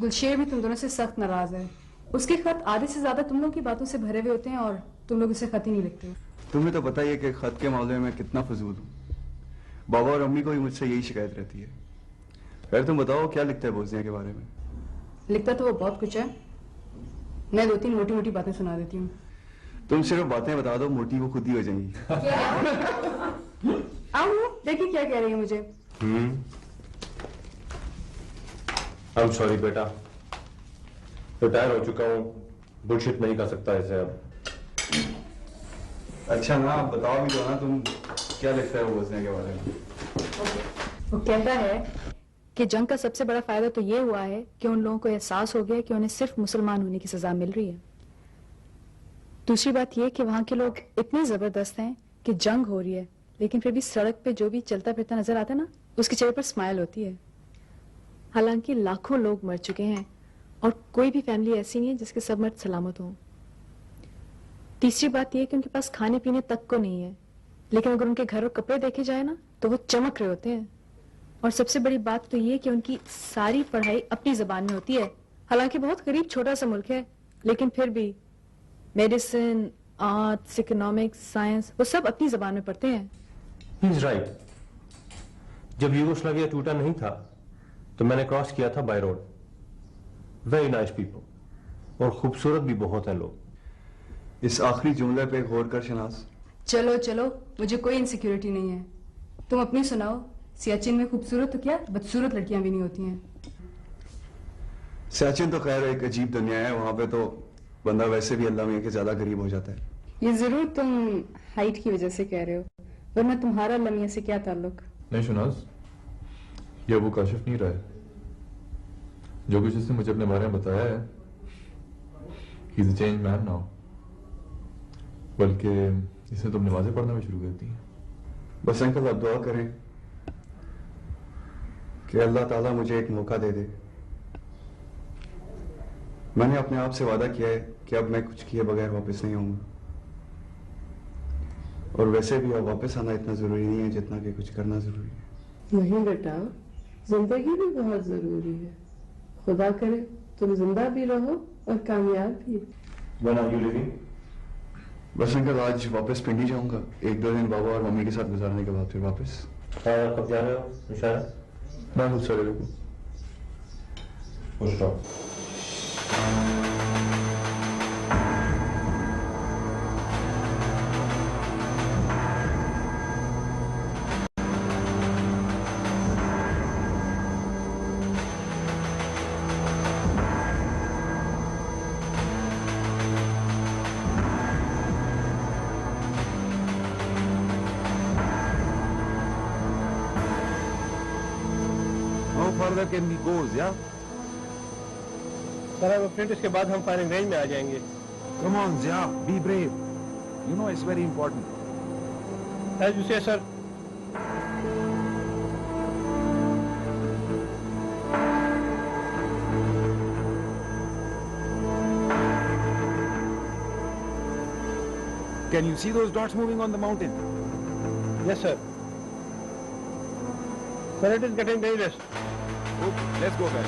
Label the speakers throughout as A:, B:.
A: गुलशेर भी तुम दोनों से सख्त नाराज है। उसके खत आधे से ज्यादा तुम लोगों की बातों से भरे हुए होते हैं और तुम लोग उसे खत ही नहीं लिखते।
B: तुम्हें तो पता ही है कि खत के मामले में कितना फजूल हूँ। बाबा और अम्मी को भी मुझसे यही शिकायत रहती है। खैर तुम बताओ क्या लिखता है बोझिया के बारे में?
A: लिखता तो वो बहुत कुछ है, मैं 2-3 मोटी मोटी बातें सुना देती हूँ।
B: तुम सिर्फ बातें बता दो, मोटी वो खुद ही हो जाएंगी।
A: आओ देखिए क्या कह रही है मुझे।
C: I'm sorry बेटा, रिटायर हो चुका हूँ, बुलशिट नहीं कर सकता ऐसे अब।
B: अच्छा ना बताओ भी दो ना, तुम क्या लिखता है वो बोझिया के बारे में?
A: वो कहता है कि जंग का सबसे बड़ा फायदा तो ये हुआ है कि उन लोगों को एहसास हो गया कि उन्हें सिर्फ मुसलमान होने की सजा मिल रही है। दूसरी बात यह कि वहां के लोग इतने जबरदस्त हैं कि जंग हो रही है लेकिन फिर भी सड़क पे जो भी चलता फिरता नजर आता है ना, उसके चेहरे पर स्माइल होती है। हालांकि लाखों लोग मर चुके हैं और कोई भी फैमिली ऐसी नहीं है जिसके सब मर्द सलामत हों। तीसरी बात यह कि उनके पास खाने पीने तक को नहीं है, लेकिन अगर उनके घर और कपड़े देखे जाए ना तो वो चमक रहे होते हैं। और सबसे बड़ी बात तो ये कि उनकी सारी पढ़ाई अपनी जबान में होती है। हालांकि बहुत गरीब छोटा सा मुल्क है, लेकिन फिर भी मेडिसिन, आर्ट्स, इकोनॉमिक्स, साइंस वो सब अपनी जबान में पढ़ते हैं।
C: He is right. जब यूगोस्लाविया टूटा नहीं था तो मैंने क्रॉस किया था by road. Very nice people और खूबसूरत भी बहुत हैं लोग।
B: इस आखिरी जुमले पे गौर कर शनाज।
A: चलो चलो, मुझे कोई इनसिक्योरिटी नहीं है, तुम अपनी सुनाओ। सियाचिन में खूबसूरत तो क्या बदसूरत लड़कियां भी नहीं होती हैं।
B: सियाचिन तो खैर एक अजीब दुनिया है, वहां पे तो बंदा वैसे भी अल्लाह में के ज्यादा करीब हो जाता है।
A: ये जरूर तुम हाइट की वजह से कह रहे हो, वरना तुम्हारा अल्लाह मियां से क्या ताल्लुक?
D: नहीं शनाज, ये अबू काशिफ नहीं रहा है। जो कुछ उसने मुझे अपने बारे में बताया है, he is a change man now. बल्कि इसने तो नमाजें पढ़ना भी शुरू कर दी हैं।
B: बस अंकल आप दुआ करें कि अल्लाह ताला मुझे एक मौका दे दे। मैंने अपने आप से वादा किया है कि अब मैं कुछ किए बगैर वापस नहीं आऊंगा। और वैसे भी अब वापस आना इतना जरूरी नहीं है जितना कि कुछ करना जरूरी है।
E: नहीं बेटा, जिंदगी भी बहुत जरूरी है। खुदा करे तुम जिंदा भी रहो और कामयाब भी।
C: When are you leaving?
B: बस अंकल आज वापस पिंडी जाऊंगा, 1-2 दिन बाबा और मम्मी के साथ गुजारने के बाद फिर वापस।
C: कब जा रहे हो निशारा?
B: मैं खुद सवेरे को
F: further can we go, yeah?
G: Sir अब अप्रेंटिस के बाद हम फायरिंग रेंज में आ जाएंगे।
F: Come on, Zia, be brave. You know it's very important.
G: As you say, sir.
F: Can you see those dots moving on the mountain?
G: Yes, sir. Sir, it is getting dangerous.
F: Okay, let's go back.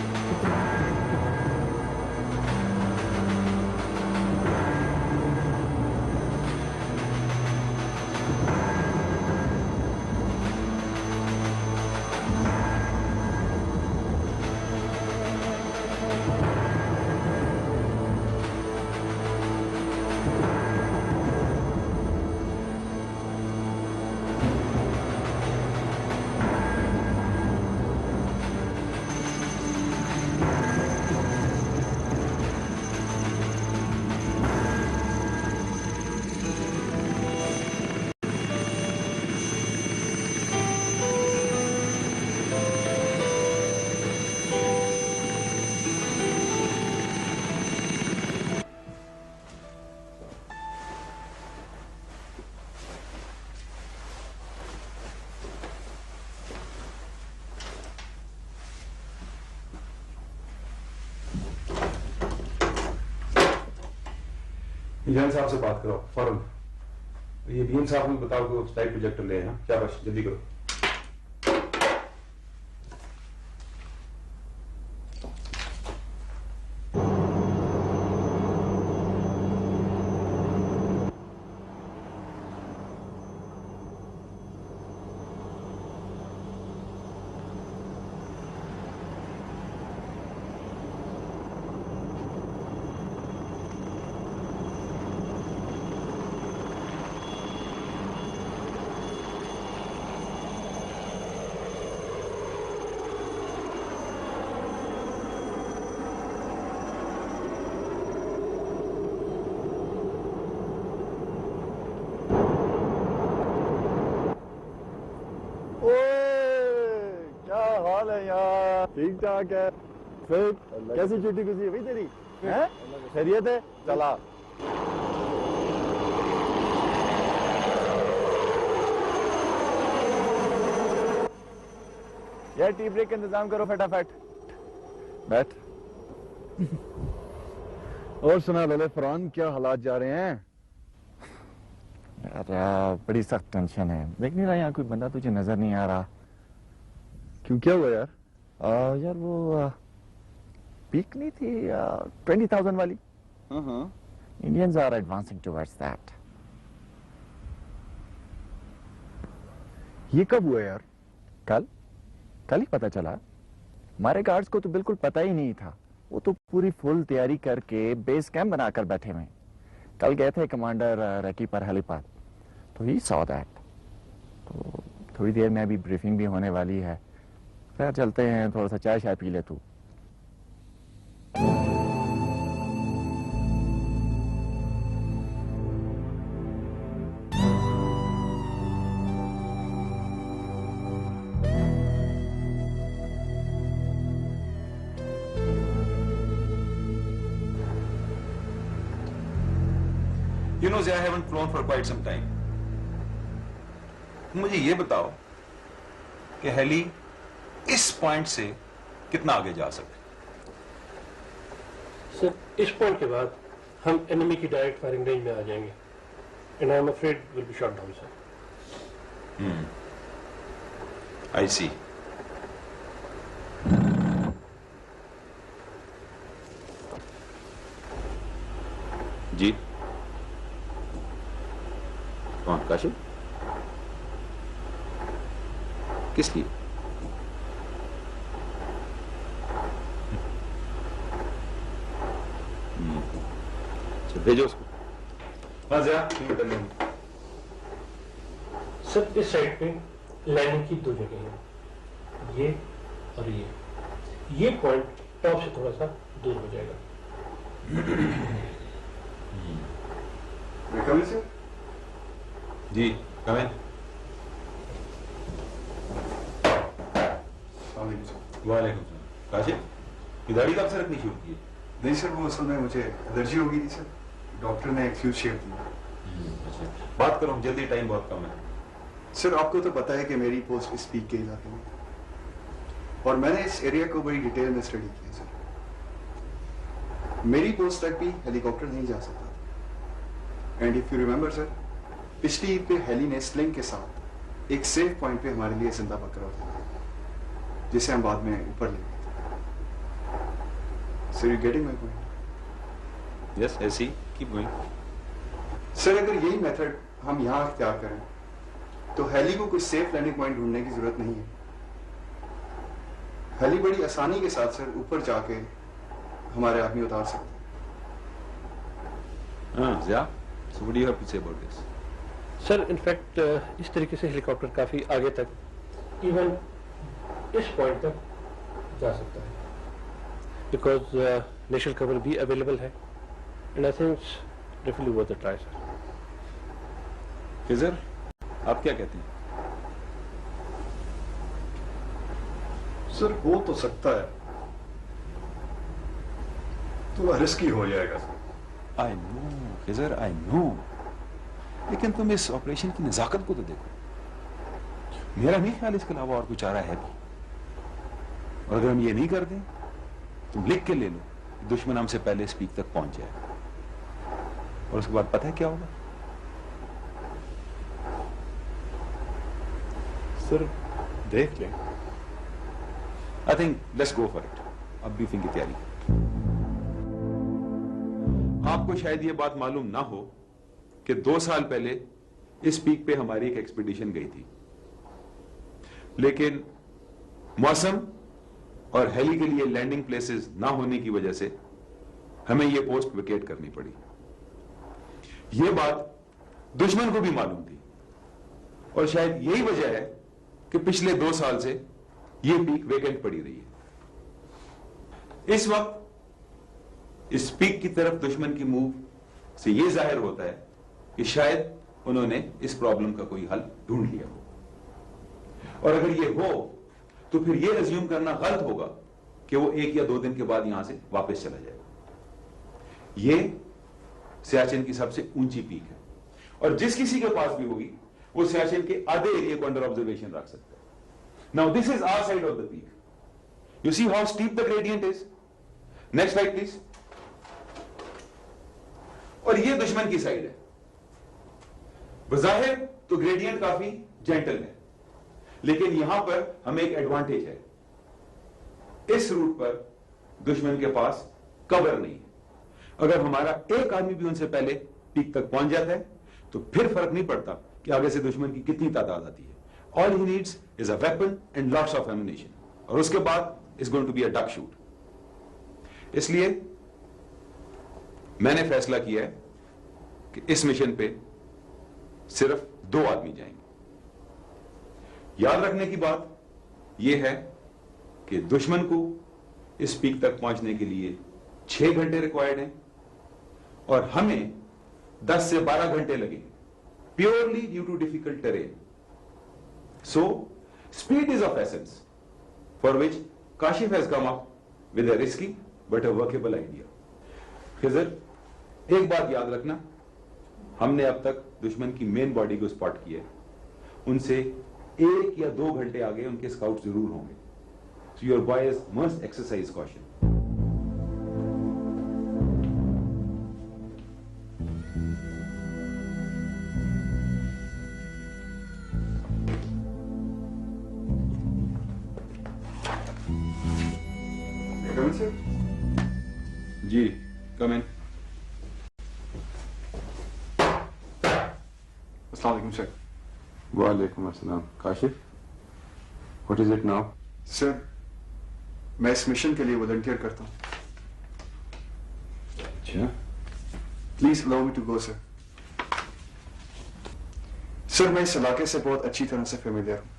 C: Izan साहब से बात करो फौरन। ये BM साहब को बताओ कि स्टाइल प्रोजेक्टर ले आए। क्या बस जल्दी करो।
H: हाल है यार? ठीक ठाक है। फिर कैसी छुट्टी गुजरी हुई तेरी? हैं? खैरियत है? चला। यार टी ब्रेक का इंतजाम करो फटाफट। बैठ। और सुना लले फरहान, क्या हालात जा रहे हैं? यार बड़ी सख्त टेंशन है। देख नहीं रहा यहाँ कोई बंदा तुझे नजर नहीं आ रहा? क्यों, क्या हुआ यार? यार वो पीक नहीं थी 20,000 वाली? Indians are advancing towards that. ये कब हुआ यार? कल ही पता चला। हमारे गार्ड्स को तो बिल्कुल पता ही नहीं था। वो तो पूरी फुल तैयारी करके बेस कैंप बनाकर बैठे हुए। कल गए थे कमांडर रैकी पर हेलीपैड, तो ही सॉ दैट। तो थोड़ी देर में अभी ब्रीफिंग भी होने वाली है। फिर चलते हैं, थोड़ा सा चाय शाय पी ले तू।
F: You know, I haven't flown for quite some time. मुझे ये बताओ कि हेली इस पॉइंट से कितना आगे जा सकते?
G: सर इस पॉइंट के बाद हम एनिमी की डायरेक्ट फायरिंग रेंज में आ जाएंगे and I am afraid will be shot down sir.
F: I see. जी कौन? काशिफ? किस लिए? भेजो उसको। हाँ ज़रा
G: सर इस साइड पे लैंडिंग की दो जगह हैं, ये और ये पॉइंट टॉप से थोड़ा सा दूर हो जाएगा।
F: जी कमें। वालेकुम सलाम। काशिफ, ये दाढ़ी कब से रखनी शुरू की?
B: नहीं सर, वो असल में मुझे एलर्जी हो गई थी सर। डॉक्टर ने एक फ्यूज शेप दिया।
F: अच्छा, बात करो, जल्दी, टाइम बहुत कम है।
B: सर आपको तो पता है कि मेरी पोस्ट इस पीक के इलाके में, और मैंने इस एरिया को बड़ी डिटेल में स्टडी किया सर। मेरी पोस्ट तक भी हेलीकॉप्टर नहीं जा सकता था। And if you remember sir, पिछली ईद पे हेली ने स्लिंग के साथ एक सेफ पॉइंट पे हमारे लिए जिंदा पकड़ा था, जिसे हम बाद में ऊपर ले गए थे। Sir you getting my point?
F: Yes, ऐसी कीप गोइंग।
B: सर अगर यही मेथड हम यहाँ अख्तियार करें तो हेली को कोई सेफ लैंडिंग पॉइंट ढूंढने की जरूरत नहीं है। हेली बड़ी आसानी के साथ सर ऊपर जाके हमारे आदमी उतार सकते हैं।
F: हाँ Zia, so what do you have to say about this?
G: Sir in fact इस तरीके से हेलीकॉप्टर काफी आगे तक, इवन इस पॉइंट तक जा सकता है, बिकॉज नेशनल कवर भी अवेलेबल है and I think definitely worth a try sir.
F: Khizar, आप क्या कहते हैं?
I: सर हो तो सकता है, तो रिस्की हो जाएगा sir.
F: I know Khizar, I know, लेकिन तुम इस ऑपरेशन की नजाकत को तो देखो। मेरा नहीं ख्याल इसके अलावा और कुछ चारा है भी। और अगर हम ये नहीं कर दें, तुम लिख के ले लो, दुश्मन हमसे पहले इस पीक तक पहुंच जाएगा, और उसके बाद पता है क्या होगा?
I: सर देख लें।
F: I think let's go for it. अब ब्रीफिंग की तैयारी। आपको शायद ये बात मालूम ना हो कि 2 साल पहले इस पीक पे हमारी एक एक्सपीडिशन गई थी, लेकिन मौसम और हेली के लिए लैंडिंग प्लेसेस ना होने की वजह से हमें यह पोस्ट वेकेट करनी पड़ी। यह बात दुश्मन को भी मालूम थी, और शायद यही वजह है कि पिछले 2 साल से यह पीक वेकेंट पड़ी रही है। इस वक्त इस पीक की तरफ दुश्मन की मूव से यह जाहिर होता है कि शायद उन्होंने इस प्रॉब्लम का कोई हल ढूंढ लिया हो, और अगर ये हो तो फिर यह अज्यूम करना गलत होगा कि वो 1 या 2 दिन के बाद यहां से वापस चला जाएगा। यह सियाचिन की सबसे ऊंची पीक है और जिस किसी के पास भी होगी वो सियाचिन के आधे एरिया को अंडर ऑब्जर्वेशन रख सकता है। Now this is our side of the peak, you see how steep the gradient is. Next slide please. और ये दुश्मन की साइड है। बज़ाहिर तो ग्रेडियंट काफी जेंटल है, लेकिन यहां पर हमें एक एडवांटेज है, इस रूट पर दुश्मन के पास कवर नहीं है। अगर हमारा एक आदमी भी उनसे पहले पीक तक पहुंच जाता है तो फिर फर्क नहीं पड़ता कि आगे से दुश्मन की कितनी तादाद आती है। All he needs is a weapon and lots of ammunition, और उसके बाद is going to be a duck shoot. इसलिए मैंने फैसला किया है कि इस मिशन पे सिर्फ 2 आदमी जाएंगे। याद रखने की बात यह है कि दुश्मन को इस पीक तक पहुंचने के लिए 6 घंटे रिक्वायर्ड हैं और हमें 10 से 12 घंटे लगेंगे, purely due to difficult terrain. So speed is of essence, for which Kashif has come up with a risky but a workable idea. Khizar, एक बात याद रखना, हमने अब तक दुश्मन की मेन बॉडी को स्पॉट किया है, उनसे 1 या 2 घंटे आगे उनके स्काउट जरूर होंगे। So your boys must exercise caution. जी कम इन।
B: अस्सलाम वालेकुम सर।
F: वालेकुम अस्सलाम। Kashif, what is it now?
B: Sir, मैं इस मिशन के लिए वॉलंटियर करता हूं।
F: अच्छा,
B: please allow me to go sir. Sir, मैं इस इलाके से बहुत अच्छी तरह से फेमिलियर हूं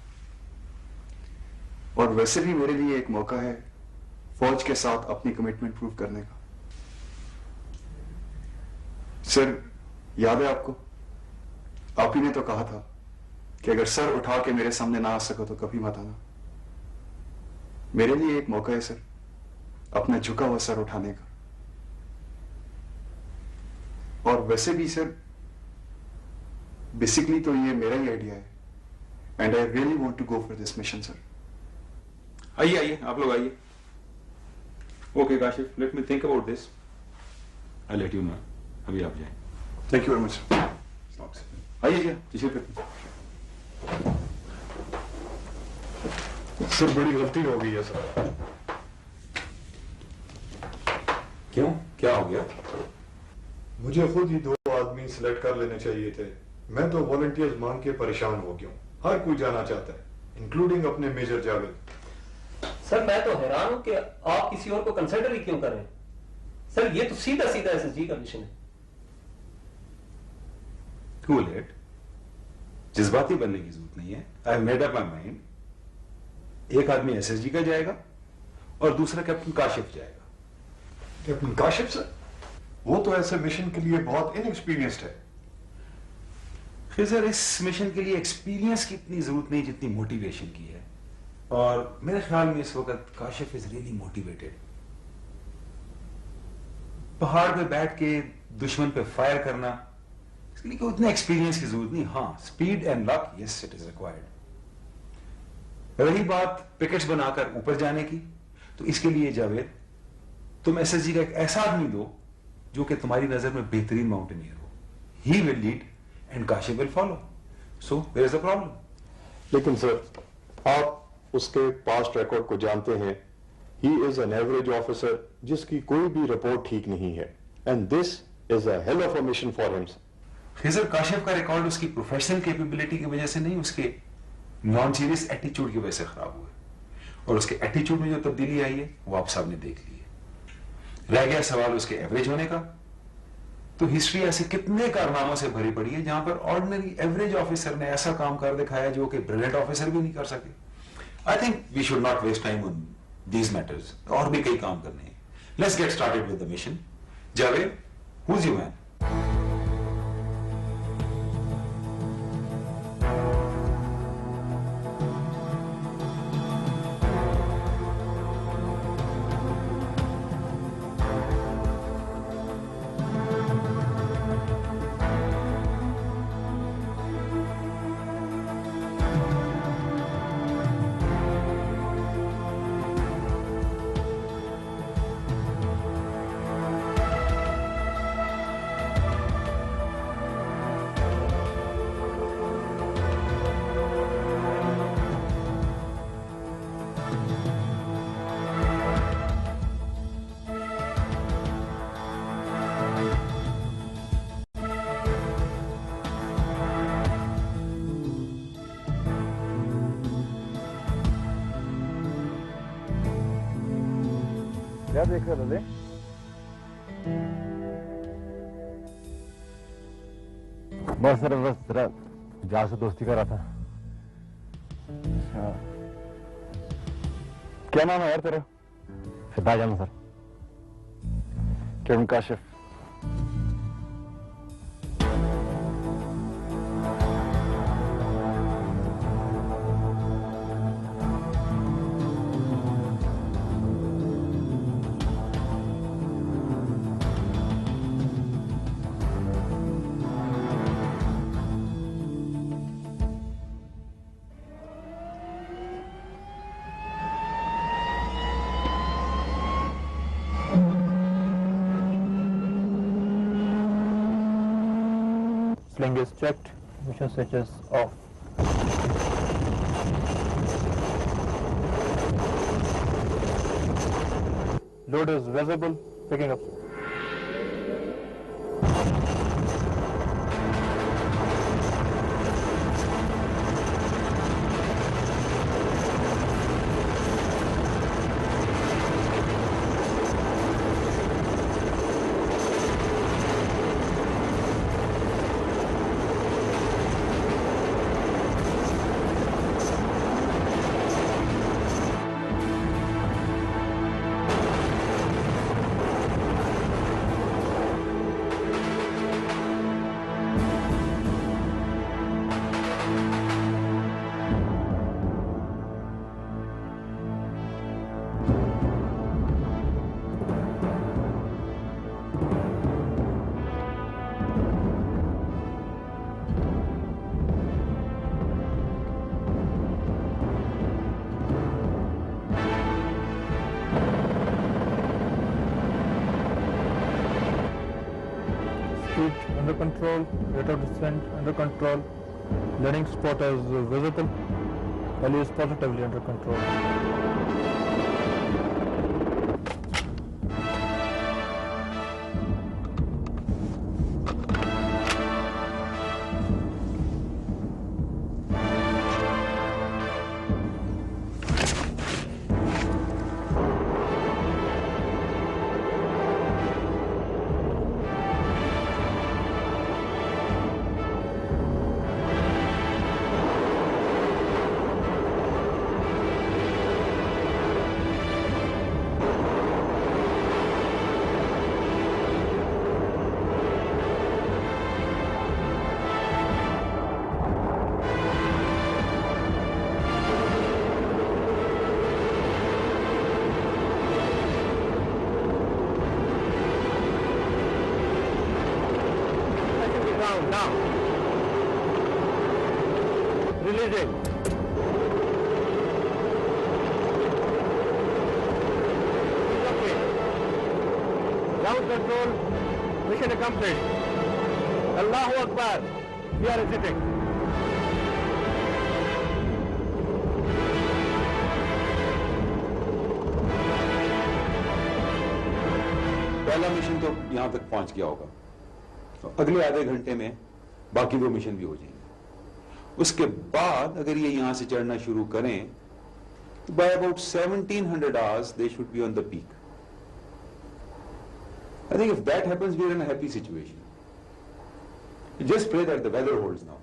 B: और वैसे भी मेरे लिए एक मौका है फौज के साथ अपनी कमिटमेंट प्रूव करने का। सर, याद है आपको, आप ही ने तो कहा था कि अगर सर उठा के मेरे सामने ना आ सको तो कभी मत आना। मेरे लिए एक मौका है सर, अपना झुका हुआ सर उठाने का। और वैसे भी सर, बेसिकली तो ये मेरा ही आइडिया है and I really want to go for this mission sir.
F: आइए आइए, आप लोग आइए। Okay Kashif, let me think about this, I let you know. अभी आप जाए।
B: Thank you very much sir.
F: आइए जी, जिसे फिर
I: सर, बड़ी गलती हो गई है सर।
F: क्यों, क्या हो गया?
I: मुझे खुद ही 2 आदमी सिलेक्ट कर लेने चाहिए थे। मैं तो वॉलंटियर्स मांग के परेशान हो गया हूं। हर कोई जाना चाहता है, इंक्लूडिंग अपने मेजर जावेद।
G: सर मैं तो हैरान हूं कि आप किसी और को कंसिडर ही क्यों कर रहे हैं। सर ये तो सीधा सीधा एसएसजी का मिशन है।
F: टू लेट, जज्बाती बनने की जरूरत नहीं है। I have made up my mind. एक आदमी एसएसजी का जाएगा और दूसरा कैप्टन काशिफ जाएगा।
I: कैप्टन काशिफ सर, वो तो ऐसे मिशन के लिए बहुत इनएक्सपीरियंस्ड है।
F: फिर सर, इस मिशन के लिए एक्सपीरियंस की इतनी जरूरत नहीं जितनी मोटिवेशन की है, और मेरे ख्याल में इस वक्त काशिफ इज रियली मोटिवेटेड। पहाड़ पे बैठ के दुश्मन पे फायर करना, इसके लिए कोई उतना एक्सपीरियंस की जरूरत नहीं। हाँ, speed and luck, yes it is required. रही बात पिकेट्स बनाकर ऊपर जाने की, तो इसके लिए जावेद, तुम एसएसजी का एक ऐसा आदमी दो जो कि तुम्हारी नजर में बेहतरीन माउंटेनियर हो। He will lead and Kashif will follow. So there is a problem.
I: लेकिन सर, आप उसके पास्ट रिकॉर्ड को जानते हैं। He is an average officer जिसकी कोई भी रिपोर्ट ठीक नहीं है, and this is a hell of a mission for him.
F: Khizar, Kashif का रिकॉर्ड उसकी प्रोफेशनल कैपेबिलिटी की वजह से नहीं, उसके नॉन सीरियस एटीट्यूड की वजह से खराब हुआ है, और उसके एटीट्यूड में जो तब्दीली आई है वो आप सबने देख ली है। रह गया सवाल उसके एवरेज होने का, तो हिस्ट्री ऐसे कितने कारनामों से भरी पड़ी है जहां पर ऑर्डिनरी एवरेज ऑफिसर ने ऐसा काम कर दिखाया जो कि ब्रिलियंट ऑफिसर भी नहीं कर सके। I think we should not waste time on these matters, और भी कई काम करने हैं। Let's get started with the mission. Javed, who is your man?
H: क्या देख रहे थे?
C: बस जरा जहाँ से दोस्ती कर रहा था।
H: अच्छा, क्या नाम है यार तेरा?
C: फिदा जान sir.
H: Kiran Kashif.
G: Sling is checked, mission switches off. Load is visible, picking up. Speed under control, rate of descent under control, landing spot is visible, value is positively under control. Now, releasing. Okay. Ground control, mission accomplished. Allahu Akbar. We are exiting.
F: पहला mission तो यहां तक पहुंच गया होगा, तो अगले आधे घंटे में बाकी दो मिशन भी हो जाएंगे। उसके बाद अगर ये यहां से चढ़ना शुरू करें तो by about 1700 hours they should be on the peak. I think if that happens we are in a happy situation. Just pray that the weather holds now.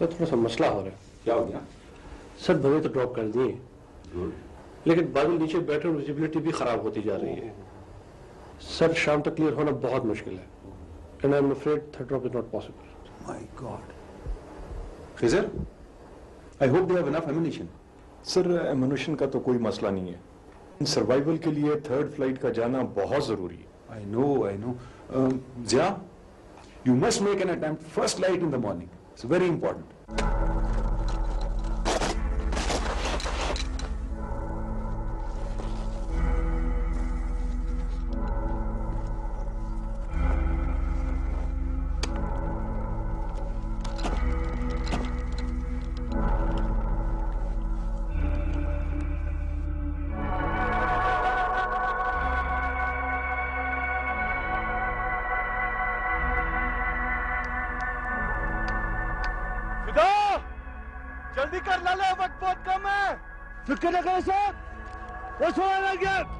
G: Sir थोड़ा सा मसला हो रहा है।
F: क्या हो गया?
G: सर भवे तो ड्रॉप कर दिए, लेकिन बादल नीचे बैठे और विजिबिलिटी भी खराब होती जा रही है। सर शाम तक क्लियर होना बहुत मुश्किल है, and I am afraid third drop is not possible.
F: My God. Khizar, I hope they have enough ammunition.
I: Sir ammunition का तो कोई मसला नहीं है। सर्वाइवल के लिए थर्ड फ्लाइट का जाना बहुत जरूरी है।
F: I know. Zia, you must make an attempt first light in the morning, it's very important.
H: जल्दी कर लाले, वक्त बहुत कम है। फिक्र न करो साहब, वो सोना लग गया।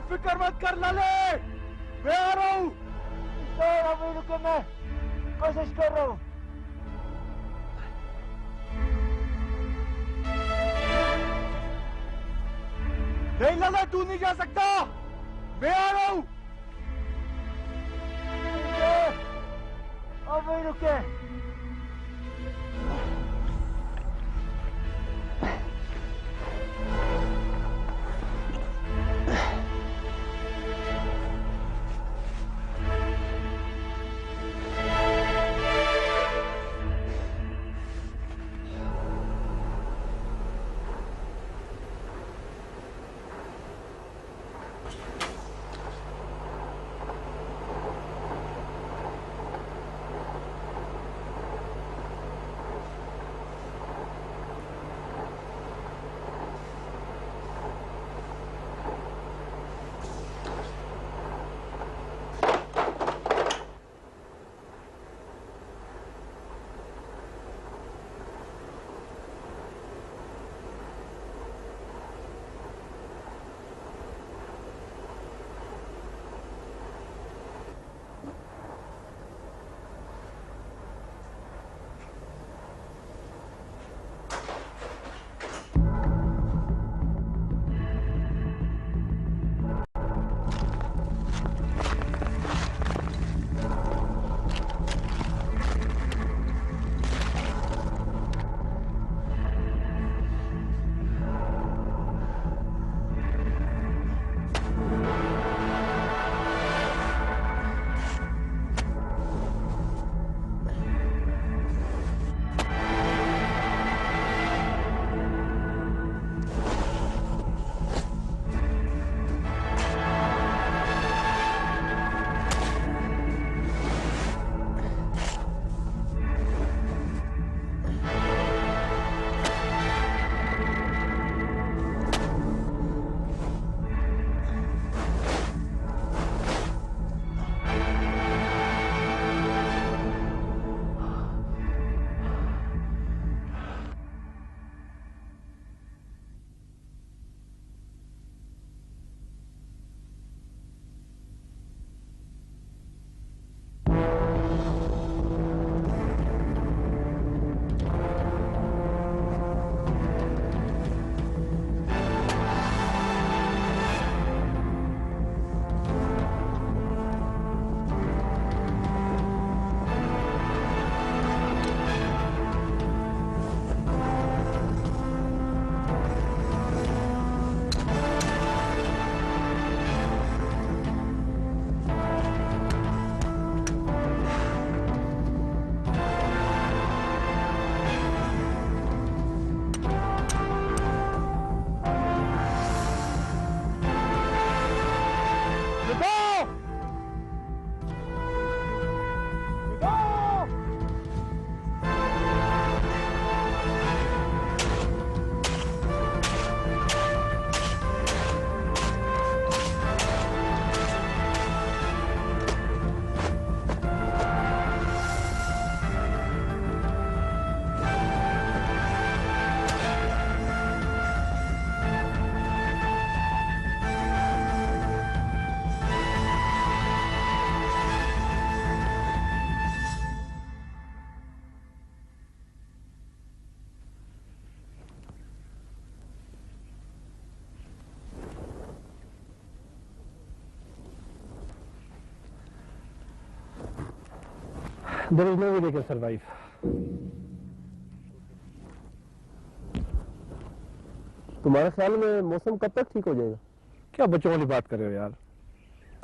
H: फिक्र मत कर लाले, मैं आ रहा हूँ। अभी रुको, मैं कोशिश कर रहा हूँ। नहीं लाला, तू नहीं जा सकता, मैं आ रहा हूँ। अभी रुके।
G: There is no way they can survive.
C: तुम्हारे ख्याल में मौसम कब तक ठीक हो जाएगा?
G: क्या बच्चों वाली बात कर रहे हो यार?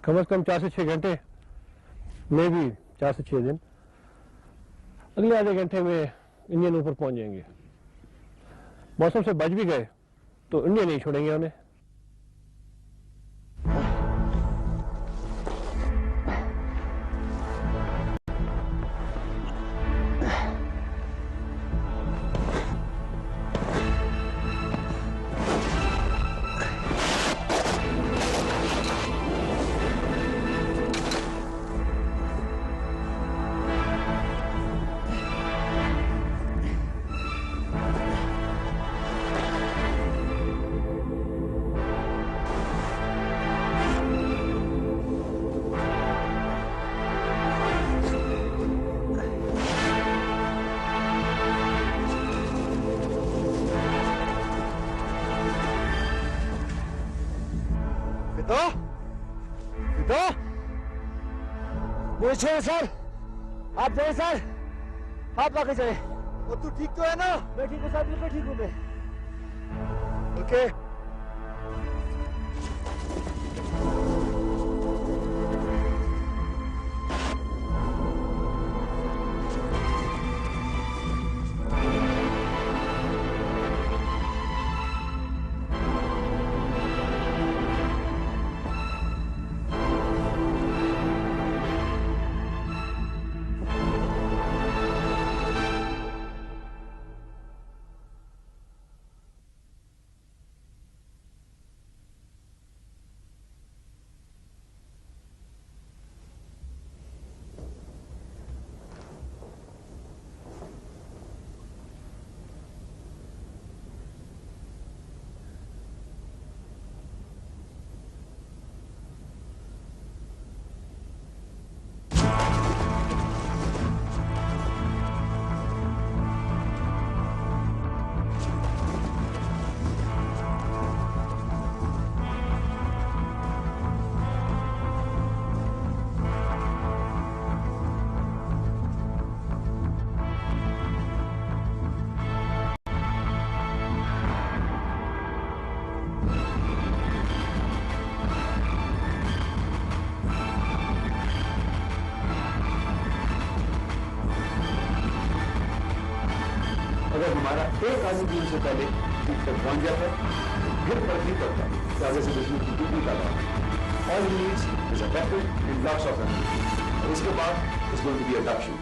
G: कम से कम 4 से 6 घंटे, मे भी 4 से 6 दिन। अगले आधे घंटे में इंडियन ऊपर पहुंच जाएंगे। मौसम से बच भी गए तो इंडिया नहीं छोड़ेंगे उन्हें।
J: सर आप जाए सर, आप आगे जाए। और तू ठीक तो है ना? मैं ठीक हूँ सर, बिल्कुल ठीक हूँ मैं। ओके
F: अगर हमारा एक आदमी दिन से पहले ठीक तक पहुंच जाता है, फिर फर्क नहीं पड़ता कि आगे से दुश्मन की टूटी का नाम। All he needs is a weapon in lots of enemy, और इसके बाद is going to be adoption.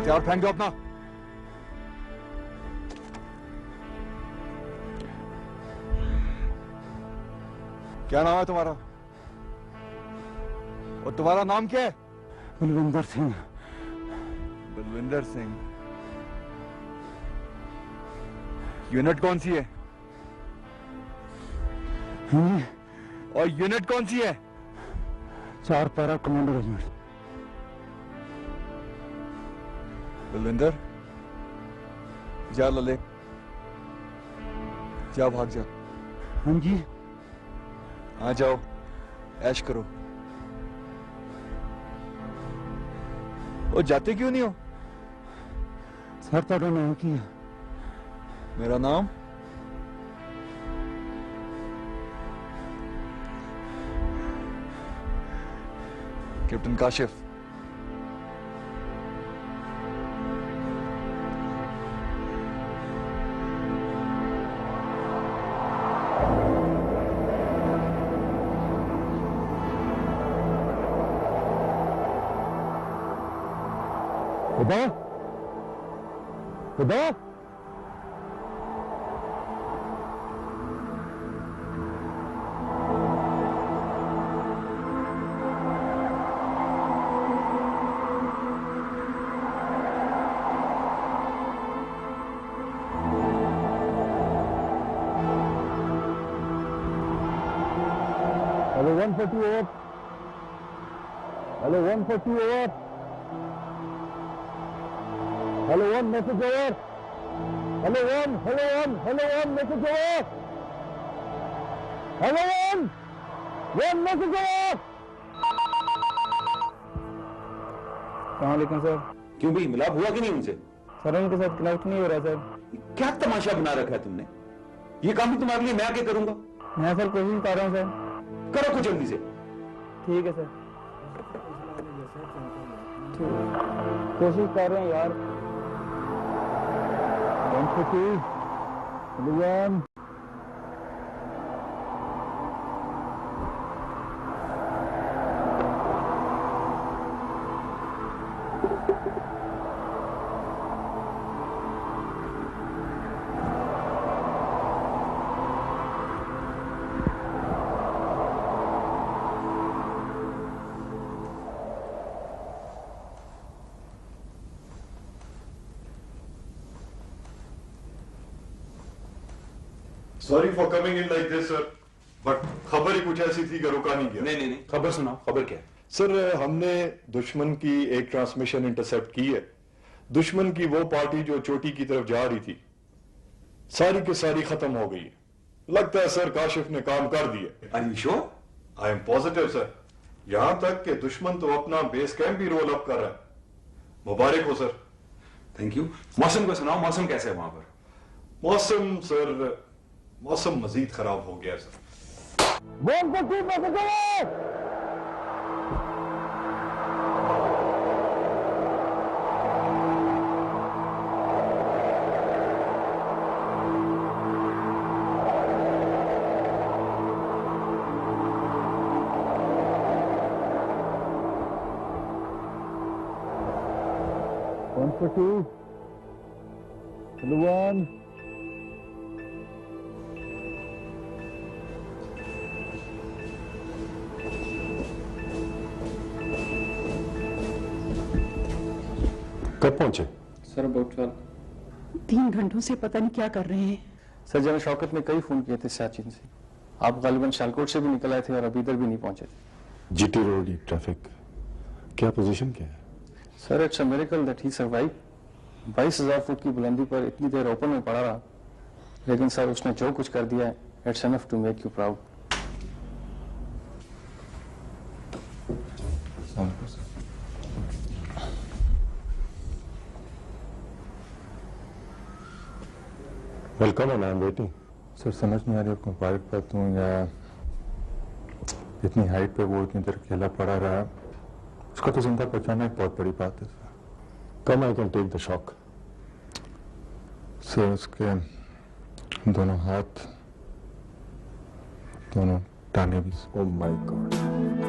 H: हथियार फेंक दो अपना। क्या नाम है तुम्हारा? और तुम्हारा नाम क्या है?
J: बलविंदर सिंह।
H: बलविंदर सिंह। यूनिट कौन सी है? और यूनिट कौन सी है?
J: 4 पैरा कमांडो रेजिमेंट।
H: बलविंदर, जा लले, जा भाग जा।
J: हाँ जी।
H: आ जाओ, ऐश करो। और जाते क्यों नहीं हो?
J: सर तेरा नाम क्या?
H: मेरा नाम कैप्टन काशिफ।
J: खुदा खुदा hello 148। Hello 148। Hello 1, message over. Hello 1, hello 1, hello 1, message over. Hello 1 message over. अस्सलामुअलैकुम सर।
F: क्यों भाई, मिलाप हुआ कि नहीं उनसे?
J: सर उनके साथ कनेक्ट नहीं हो रहा सर।
F: क्या तमाशा बना रखा है तुमने? ये काम भी तुम्हारे लिए मैं आके करूंगा।
J: मैं सर कोशिश कर रहा हूँ सर।
F: करो कुछ जल्दी से।
J: ठीक है सर, कोशिश कर रहे हैं यार। 150, 1.
I: Sorry for coming in like this, sir. But खबर ही कुछ ऐसी थी कि रुका नहीं गया।
F: नहीं, खबर सुनाओ, खबर क्या है?
I: सर, हमने दुश्मन की एक ट्रांसमिशन इंटरसेप्ट की है। दुश्मन की वो पार्टी जो चोटी की तरफ जा रही थी, सारी की सारी खत्म हो गई। लगता है सर काशिफ ने काम कर दिया।
F: Are you sure?
I: I am positive, sir. यहां तक कि दुश्मन तो अपना बेस कैंप भी रोल अप कर रहा है। मुबारक हो सर।
F: Thank you. मौसम को सुनाओ, मौसम कैसा है वहां पर?
I: मौसम सर, मौसम मजीद खराब हो गया सर।
C: कब पहुंचे?
J: Sir about 12।
A: 3 घंटों से पता नहीं क्या कर रहे हैं।
J: सर जनरल शौकत ने कई फोन किए थे सियाचिन से। आप गालिबन शालकोट से भी निकल आए थे और अभी इधर भी नहीं पहुंचे थे।
C: जीटी रोड ट्रैफिक, क्या पोजीशन क्या है?
J: Sir it's a miracle that he survive. 22,000 foot की बुलंदी पर इतनी देर ओपन में पड़ा रहा, लेकिन सर उसने जो कुछ कर दिया है, it's enough to make you proud.
C: Welcome and I am waiting.
D: Sir समझ नहीं आ रही आपको पायलट पर दूं या इतनी हाइट पे वो इतनी देर अकेला पड़ा रहा, उसका तो जिंदा पहुंचाना एक बहुत बड़ी बात है sir.
C: Come I can take the shock.
D: Sir उसके दोनों हाथ, दोनों टांगे भी।
C: Oh my God.